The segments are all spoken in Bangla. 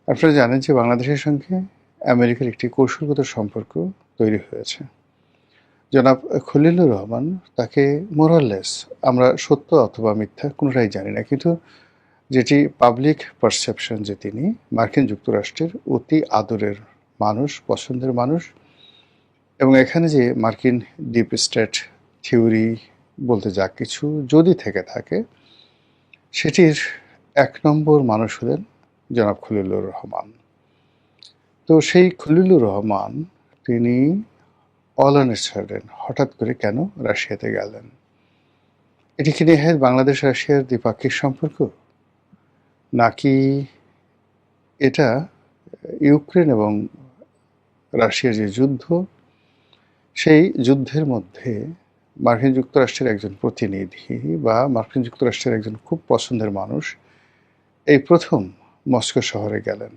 আপনারা জানেন যে বাংলাদেশের সঙ্গে আমেরিকার একটি কৌশলগত সম্পর্ক তৈরি হয়েছে। জনাব খলিলুর রহমান তাকে মোরাললেস আমরা সত্য অথবা মিথ্যা কোনোটাই জানি না, কিন্তু যেটি পাবলিক পারসেপশন যে তিনি মার্কিন যুক্তরাষ্ট্রের অতি আদরের মানুষ, পছন্দের মানুষ। এবং এখানে যে মার্কিন ডিপ স্টেট থিওরি বলতে যা কিছু যদি থেকে থাকে, সেটির এক নম্বর মানুষ হলেন জনাব খলিলুর রহমান। তো সেই খলিলুর রহমান তিনি অল অন এ সাডেন হঠাৎ করে কেন রাশিয়াতে গেলেন? এটি কি নেহাত বাংলাদেশ রাশিয়ার দ্বিপাক্ষিক সম্পর্ক, নাকি এটা ইউক্রেন এবং রাশিয়ার যে যুদ্ধ, সেই যুদ্ধের মধ্যে মার্কিন যুক্তরাষ্ট্রের একজন প্রতিনিধি বা মার্কিন যুক্তরাষ্ট্রের একজন খুব পছন্দের মানুষ এই প্রথম মস্কো শহরে গেলেন?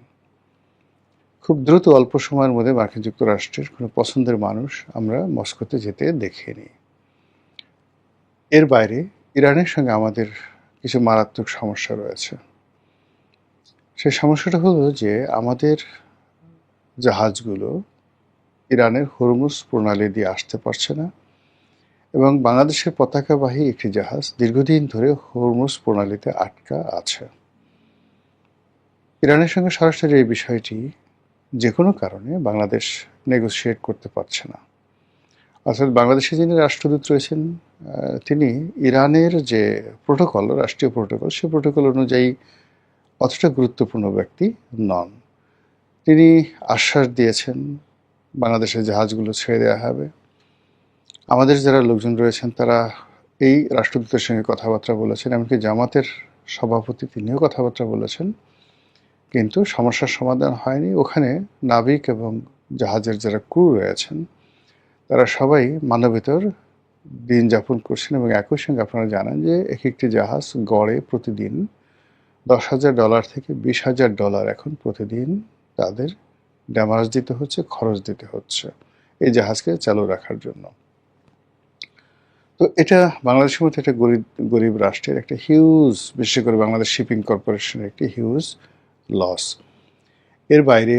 খুব দ্রুত অল্প সময়ের মধ্যে মার্কিন যুক্তরাষ্ট্রের কোনো পছন্দের মানুষ আমরা মস্কোতে যেতে দেখিনি। এর বাইরে ইরানের সঙ্গে আমাদের কিছু মারাত্মক সমস্যা রয়েছে। সেই সমস্যাটা হলো যে আমাদের জাহাজগুলো ইরানের হরমুজ প্রণালী দিয়ে আসতে পারছে না, এবং বাংলাদেশের পতাকাবাহী একটি জাহাজ দীর্ঘদিন ধরে হরমুজ প্রণালীতে আটকা আছে। ইরানের সঙ্গে সরাসরি এই বিষয়টি যে কোনো কারণে বাংলাদেশ নেগোসিয়েট করতে পারছে না। অর্থাৎ বাংলাদেশে যিনি রাষ্ট্রদূত রয়েছেন তিনি ইরানের যে প্রোটোকল, রাষ্ট্রীয় প্রোটোকল, সেই প্রোটোকল অনুযায়ী অতটা গুরুত্বপূর্ণ ব্যক্তি নন। তিনি আশ্বাস দিয়েছেন বাংলাদেশের জাহাজগুলো ছেড়ে দেওয়া হবে। আমাদের যারা লোকজন রয়েছেন তারা এই রাষ্ট্রদূতের সঙ্গে কথাবার্তা বলেছেন, এমনকি জামাতের সভাপতি তিনিও কথাবার্তা বলেছেন, কিন্তু সমস্যার সমাধান হয়নি। ওখানে নাবিক এবং জাহাজের যারা ক্রু রয়েছেন তারা সবাই মানবেতর দিন যাপন করছেন, এবং একই সঙ্গে আপনারা জানেন যে এক একটি জাহাজ গড়ে প্রতিদিন $10,000 থেকে $20,000 এখন প্রতিদিন তাদের ড্যামাজ দিতে হচ্ছে, খরচ দিতে হচ্ছে এই জাহাজকে চালু রাখার জন্য। তো এটা বাংলাদেশের মধ্যে একটা গরিব রাষ্ট্রের একটা হিউজ, বিশেষ করে বাংলাদেশ শিপিং কর্পোরেশনের একটি হিউজ লস। এর বাইরে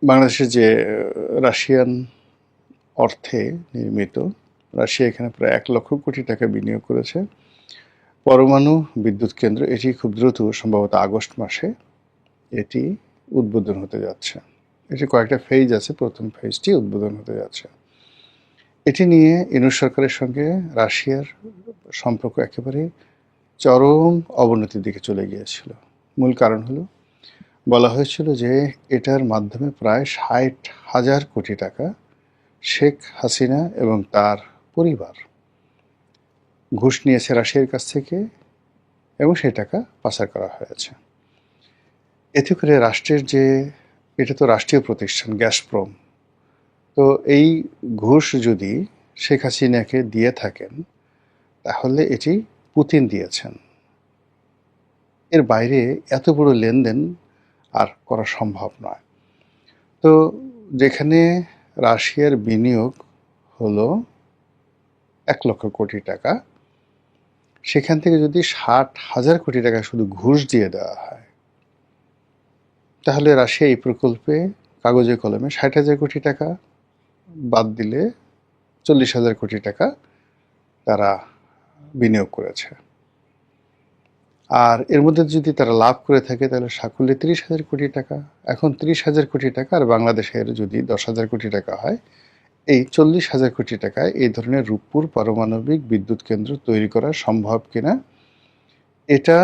বাংলাদেশের যে রাশিয়ান অর্থে নির্মিত, রাশিয়া এখানে প্রায় 1,00,000 কোটি টাকা বিনিয়োগ করেছে পরমাণু বিদ্যুৎ কেন্দ্র। এটি খুব দ্রুত, সম্ভবত আগস্ট মাসে এটি উদ্বোধন হতে যাচ্ছে। এটি কয়েকটা ফেজ আছে, প্রথম ফেজটি উদ্বোধন হতে যাচ্ছে। এটি নিয়ে ইউনূস সরকারের সঙ্গে রাশিয়ার সম্পর্ক একেবারে চরম অবনতির দিকে চলে গিয়েছিল। মূল কারণ হলো, বলা হয়েছিল যে এটার মাধ্যমে প্রায় 60,000 কোটি টাকা শেখ হাসিনা এবং তার পরিবার ঘুষ নিয়েছে রাশিয়ার কাছ থেকে, এবং সেই টাকা পাচার করা হয়েছে। এতে করে রাষ্ট্রের যে, এটা তো রাষ্ট্রীয় প্রতিষ্ঠান গ্যাসপ্রম, তো এই ঘুষ যদি শেখ হাসিনাকে দিয়ে থাকেন তাহলে এটি পুতিন দিয়েছেন। এর বাইরে এত বড় লেনদেন আর করা সম্ভব নয়। তো যেখানে রাশিয়ার বিনিয়োগ হলো 1,00,000 কোটি টাকা, সেখান থেকে যদি 60,000 কোটি টাকা শুধু ঘুষ দিয়ে দেওয়া হয়, তাহলে রাশিয়া এই প্রকল্পে কাগজে কলমে 60,000 কোটি টাকা বাদ দিলে 40,000 কোটি টাকা তারা বিনিয়োগ করেছে। আর এর মধ্যে যদি তারা লাভ করে থাকে তাহলে সাকুল্যে 30,000 কোটি টাকা। এখন 30,000 কোটি টাকা আর বাংলাদেশের যদি 10,000 কোটি টাকা হয়, এই 40,000 কোটি টাকায় এই ধরনের রূপপুর পারমাণবিক বিদ্যুৎ কেন্দ্র তৈরি করা সম্ভব কিনা, এটা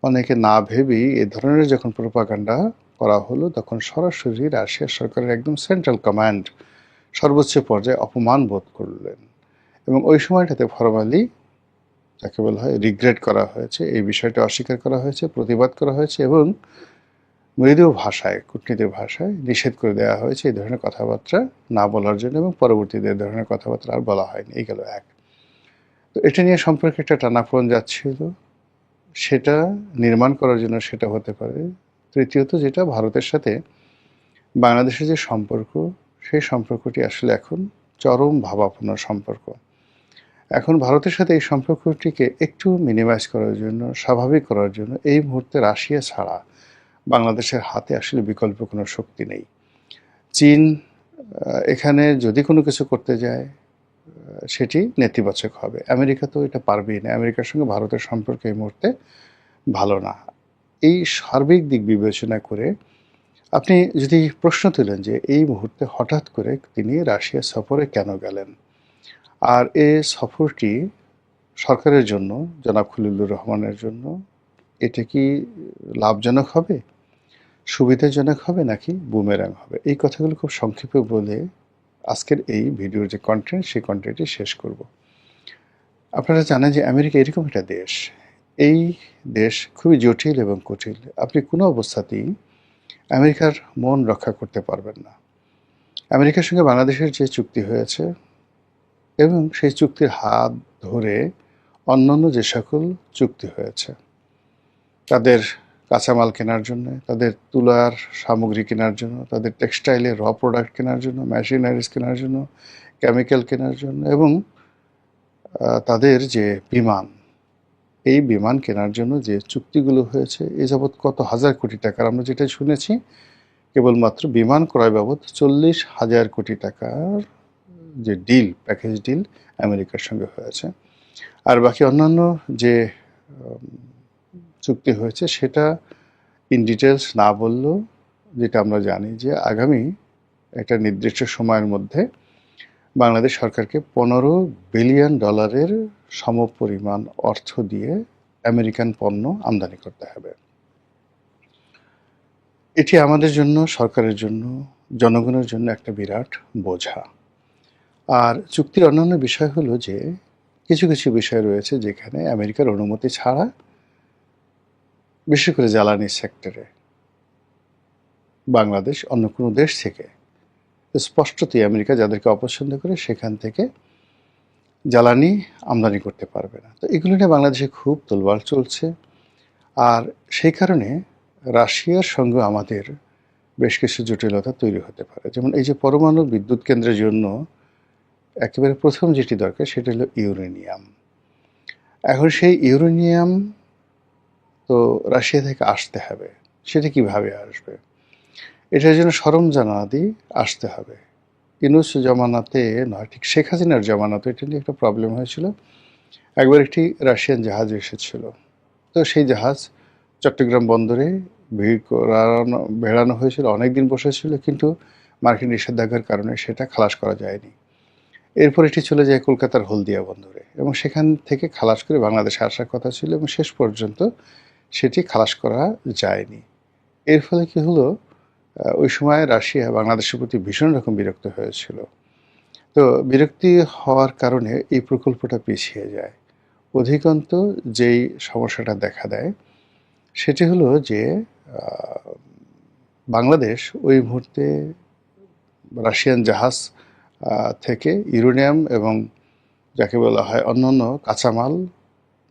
অনেকে না ভেবেই এ ধরনের যখন প্রোপাগান্ডা করা হলো, তখন সরাসরি রাশিয়া সরকারের একদম সেন্ট্রাল কমান্ড সর্বোচ্চ পর্যায়ে অপমান বোধ করলেন। এবং ওই সময়টাতে ফরমালি যাকে বলা হয় রিগ্রেট করা হয়েছে, এই বিষয়টা অস্বীকার করা হয়েছে, প্রতিবাদ করা হয়েছে, এবং মৃদু ভাষায়, কূটনীতির ভাষায় নিষেধ করে দেওয়া হয়েছে এই ধরনের কথাবার্তা না বলার জন্য, এবং পরবর্তীতে এই ধরনের কথাবার্তা আর বলা হয়নি। এই গেল এক। তো এটা নিয়ে সম্পর্কে একটা টানাপোড়েন যাচ্ছিল, সেটা নির্মাণ করার জন্য সেটা হতে পারে। তৃতীয়ত, যেটা ভারতের সাথে বাংলাদেশের যে সম্পর্ক, সেই সম্পর্কটি আসলে এখন চরম ভাবাপন্ন সম্পর্ক। এখন ভারতের সাথে এই সম্পর্কটিকে একটু মিনিমাইজ করার জন্য, স্বাভাবিক করার জন্য এই মুহূর্তে রাশিয়া ছাড়া বাংলাদেশের হাতে আসলে বিকল্প কোনো শক্তি নেই। চীন এখানে যদি কোনো কিছু করতে যায় সেটি নেতিবাচক হবে। আমেরিকা তো এটা পারবেই না। আমেরিকার সঙ্গে ভারতের সম্পর্ক এই মুহূর্তে ভালো না। এই সার্বিক দিক বিবেচনা করে আপনি যদি প্রশ্ন তুলেন যে এই মুহূর্তে হঠাৎ করে তিনি রাশিয়া সফরে কেন গেলেন, আর এ সফরটি সরকারের জন্য, জনাব খলিলুর রহমানের জন্য এটা কি লাভজনক হবে, সুবিধাজনক হবে, নাকি বুমেরাং হবে? এই কথাগুলো খুব সংক্ষেপে বলে আজকের এই ভিডিওর যে কন্টেন্ট, সেই কন্টেন্টটি শেষ করব। আপনারা জানেন যে আমেরিকা এরকম একটা দেশ, এই দেশ খুবই জটিল এবং কঠিন। আপনি কোনো অবস্থাতেই আমেরিকার মন রক্ষা করতে পারবেন না। আমেরিকার সঙ্গে বাংলাদেশের যে চুক্তি হয়েছে এবং সেই চুক্তির হাত ধরে অন্যান্য যে সকল চুক্তি হয়েছে, তাদের কাঁচামাল কেনার জন্য, তাদের তুলার সামগ্রী কেনার জন্য, তাদের টেক্সটাইলের র প্রোডাক্ট কেনার জন্য, মেশিনারিজ কেনার জন্য, কেমিক্যাল কেনার জন্য, এবং তাদের যে বিমান, এই বিমান কেনার জন্য যে চুক্তিগুলো হয়েছে, এ যাবৎ কত হাজার কোটি টাকার, আমরা যেটা শুনেছি কেবলমাত্র বিমান ক্রয় বাবদ 40,000 কোটি টাকার যে ডিল, প্যাকেজ ডিল আমেরিকার সঙ্গে হয়েছে। আর বাকি অন্যান্য যে চুক্তি হয়েছে সেটা ইন ডিটেলস না বললেও যেটা আমরা জানি যে আগামী একটা নির্দিষ্ট সময়ের মধ্যে বাংলাদেশ সরকারকে $15 বিলিয়ন সমপরিমাণ অর্থ দিয়ে আমেরিকান পণ্য আমদানি করতে হবে। এটি আমাদের জন্য, সরকারের জন্য, জনগণের জন্য একটা বিরাট বোঝা। আর চুক্তির অন্যান্য বিষয় হলো যে কিছু কিছু বিষয় রয়েছে যেখানে আমেরিকার অনুমতি ছাড়া, বিশেষ করে জ্বালানি সেক্টরে, বাংলাদেশ অন্য কোনো দেশ থেকে স্পষ্টতই আমেরিকা যাদেরকে অপছন্দ করে সেখান থেকে জ্বালানি আমদানি করতে পারবে না। তো এগুলো নিয়ে বাংলাদেশে খুব তোলবাড় চলছে। আর সেই কারণে রাশিয়ার সঙ্গে আমাদের বেশ কিছু জটিলতা তৈরি হতে পারে। যেমন এই যে পরমাণু বিদ্যুৎ কেন্দ্রের জন্য একেবারে প্রথম যেটি দরকার সেটা হলো ইউরেনিয়াম। এখন সেই ইউরেনিয়াম তো রাশিয়া থেকে আসতে হবে। সেটা কিভাবে আসবে? এটার জন্য সরঞ্জামাদি আসতে হবে। ইউনূস জমানাতে নয়, ঠিক শেখ হাসিনার জমানাতে এটা নিয়ে একটা প্রবলেম হয়েছিল। একবার একটি রাশিয়ান জাহাজ এসেছিল। তো সেই জাহাজ চট্টগ্রাম বন্দরে ভেড়ানো হয়েছিল, অনেক দিন বসেছিল, কিন্তু মার্কিন নিষেধাজ্ঞার কারণে সেটা খালাস করা যায়নি। এরপর এটি চলে যায় কলকাতার হলদিয়া বন্দরে এবং সেখান থেকে খালাস করে বাংলাদেশে আসার কথা ছিল এবং শেষ পর্যন্ত সেটি খালাস করা যায়নি। এর ফলে কি হলো, ওই সময় রাশিয়া বাংলাদেশের প্রতি ভীষণ রকম বিরক্ত হয়েছিল। তো বিরক্তি হওয়ার কারণে এই প্রকল্পটা পিছিয়ে যায়। অধিকন্ত যেই সমস্যাটা দেখা দেয় সেটি হলো যে বাংলাদেশ ওই মুহূর্তে রাশিয়ান জাহাজ থেকে ইউরেনিয়াম এবং যাকে বলা হয় অন্যান্য কাঁচামাল,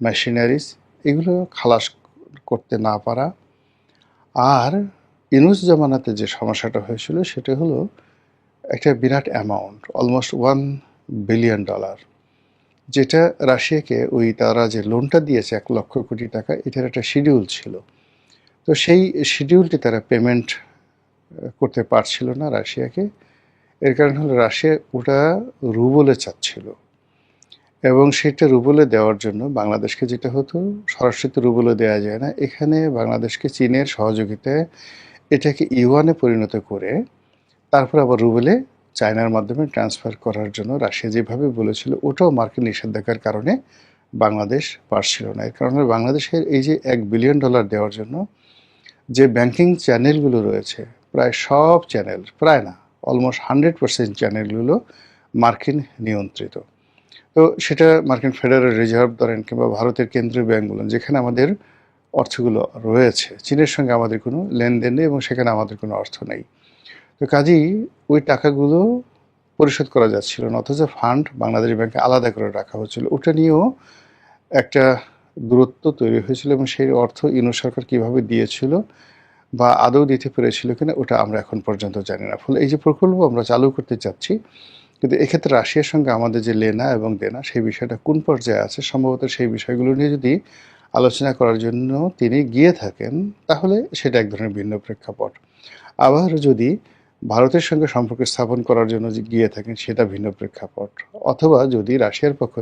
মেশিনারিজ, এগুলো খালাস করতে না পারা। আর ইউনূস জামানাতে যে সমস্যাটা হয়েছিল সেটা হলো একটা বিরাট অ্যামাউন্ট, অলমোস্ট $1 বিলিয়ন, যেটা রাশিয়াকে ওই তারা যে লোনটা দিয়েছে 1 লক্ষ কোটি টাকা, এটার একটা শিডিউল ছিল। তো সেই শিডিউলটি তারা পেমেন্ট করতে পারছিল না রাশিয়াকে। এর কারণ হলো রাশিয়া ওটা রুবলে চাচ্ছিল এবং সেটা রুবলে দেওয়ার জন্য বাংলাদেশকে যেটা হতো, সরাসরি তো রুবলে দেওয়া যায় না, এখানে বাংলাদেশকে চীনের সহযোগিতায় এটাকে ইউয়ানে পরিণত করে তারপর আবার রুবেলে চায়নার মাধ্যমে ট্রান্সফার করার জন্য রাশিয়া যেভাবে বলেছিল, ওটাও মার্কিন নিষেধাজ্ঞার কারণে বাংলাদেশ পারছিল না। এর কারণে বাংলাদেশের এই যে $1 বিলিয়ন দেওয়ার জন্য যে ব্যাংকিং চ্যানেলগুলো রয়েছে, প্রায় সব চ্যানেল, প্রায় না, অলমোস্ট 100% চ্যানেলগুলো মার্কিন নিয়ন্ত্রিত। তো সেটা মার্কিন ফেডারেল রিজার্ভ ধরেন কিংবা ভারতের কেন্দ্রীয় ব্যাংকগুলো, যেখানে আমাদের অর্থগুলো রয়েছে, চীনের সঙ্গে আমাদের কোনো লেনদেন নেই এবং সেখানে আমাদের কোনো অর্থ নেই। তো কাজেই ওই টাকাগুলো পরিশোধ করা যাচ্ছিল না, অথচ ফান্ড বাংলাদেশ ব্যাংকে আলাদা করে রাখা হচ্ছিল। ওটা নিয়েও একটা দূরত্ব তৈরি হয়েছিল এবং সেই অর্থ ইউনূস সরকার কীভাবে দিয়েছিল বা আদৌ দিতে পেরেছিল কিনা ওটা আমরা এখন পর্যন্ত জানি না। ফলে এই যে প্রকল্প আমরা চালু করতে চাচ্ছি, কিন্তু এক্ষেত্রে রাশিয়ার সঙ্গে আমাদের যে লেনা এবং দেনা, সেই বিষয়টা কোন পর্যায়ে আছে, সম্ভবত সেই বিষয়গুলো নিয়ে যদি আলোচনা করার জন্য তিনি গিয়ে থাকেন, তাহলে সেটা এক ধরনের ভিন্ন প্রেক্ষাপট। আবার যদি ভারতের সঙ্গে সম্পর্ক স্থাপন করার জন্য যে গিয়ে থাকেন, সেটা ভিন্ন প্রেক্ষাপট। অথবা যদি রাশিয়ার পক্ষ